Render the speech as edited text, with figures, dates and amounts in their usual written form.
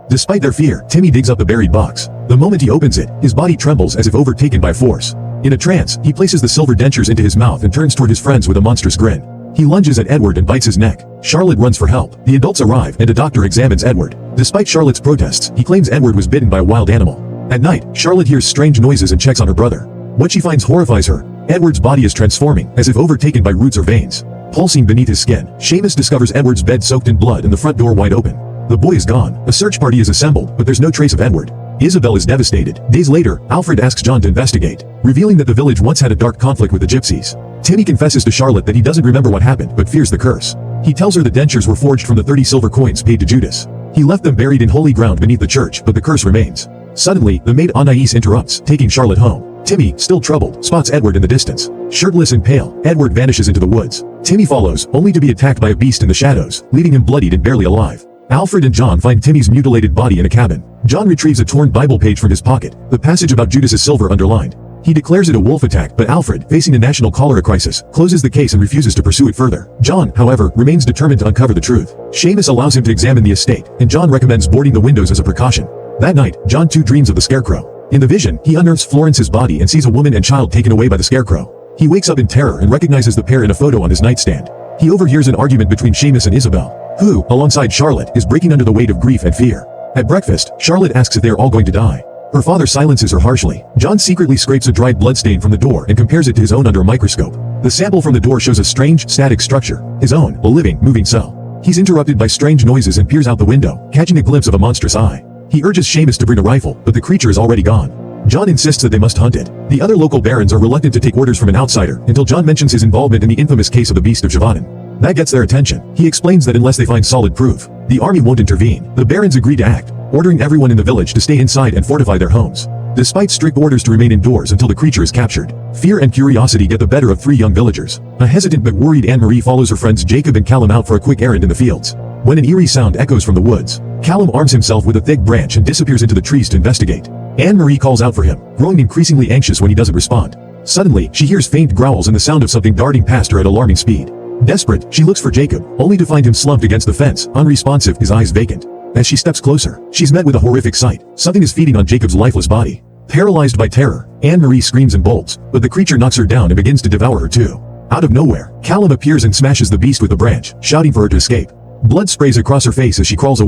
Despite their fear, Timmy digs up the buried box. The moment he opens it, his body trembles as if overtaken by force. In a trance, he places the silver dentures into his mouth and turns toward his friends with a monstrous grin. He lunges at Edward and bites his neck. Charlotte runs for help. The adults arrive and a doctor examines Edward. Despite Charlotte's protests, he claims Edward was bitten by a wild animal. At night, Charlotte hears strange noises and checks on her brother. What she finds horrifies her. Edward's body is transforming, as if overtaken by roots or veins. Pulsing beneath his skin, Seamus discovers Edward's bed soaked in blood and the front door wide open. The boy is gone. A search party is assembled, but there's no trace of Edward. Isabel is devastated. Days later, Alfred asks John to investigate, revealing that the village once had a dark conflict with the gypsies. Timmy confesses to Charlotte that he doesn't remember what happened, but fears the curse. He tells her the dentures were forged from the 30 silver coins paid to Judas. He left them buried in holy ground beneath the church, but the curse remains. Suddenly, the maid Anais interrupts, taking Charlotte home. Timmy, still troubled, spots Edward in the distance. Shirtless and pale, Edward vanishes into the woods. Timmy follows, only to be attacked by a beast in the shadows, leaving him bloodied and barely alive. Alfred and John find Timmy's mutilated body in a cabin. John retrieves a torn Bible page from his pocket, the passage about Judas's silver underlined. He declares it a wolf attack, but Alfred, facing a national cholera crisis, closes the case and refuses to pursue it further. John, however, remains determined to uncover the truth. Seamus allows him to examine the estate, and John recommends boarding the windows as a precaution. That night, John too dreams of the scarecrow. In the vision, he unearths Florence's body and sees a woman and child taken away by the scarecrow. He wakes up in terror and recognizes the pair in a photo on his nightstand. He overhears an argument between Seamus and Isabel, who, alongside Charlotte, is breaking under the weight of grief and fear. At breakfast, Charlotte asks if they are all going to die. Her father silences her harshly. John secretly scrapes a dried bloodstain from the door and compares it to his own under a microscope. The sample from the door shows a strange, static structure. His own, a living, moving cell. He's interrupted by strange noises and peers out the window, catching a glimpse of a monstrous eye. He urges Seamus to bring a rifle, but the creature is already gone. John insists that they must hunt it. The other local barons are reluctant to take orders from an outsider until John mentions his involvement in the infamous case of the Beast of Gévaudan. That gets their attention. He explains that unless they find solid proof, the army won't intervene. The barons agree to act, ordering everyone in the village to stay inside and fortify their homes, despite strict orders to remain indoors until the creature is captured. Fear and curiosity get the better of three young villagers. A hesitant but worried Anne-Marie follows her friends Jacob and Callum out for a quick errand in the fields. When an eerie sound echoes from the woods, Callum arms himself with a thick branch and disappears into the trees to investigate. Anne-Marie calls out for him, growing increasingly anxious when he doesn't respond. Suddenly, she hears faint growls and the sound of something darting past her at alarming speed. Desperate, she looks for Jacob, only to find him slumped against the fence, unresponsive, his eyes vacant. As she steps closer, she's met with a horrific sight. Something is feeding on Jacob's lifeless body. Paralyzed by terror, Anne-Marie screams and bolts, but the creature knocks her down and begins to devour her too. Out of nowhere, Callum appears and smashes the beast with a branch, shouting for her to escape. Blood sprays across her face as she crawls away.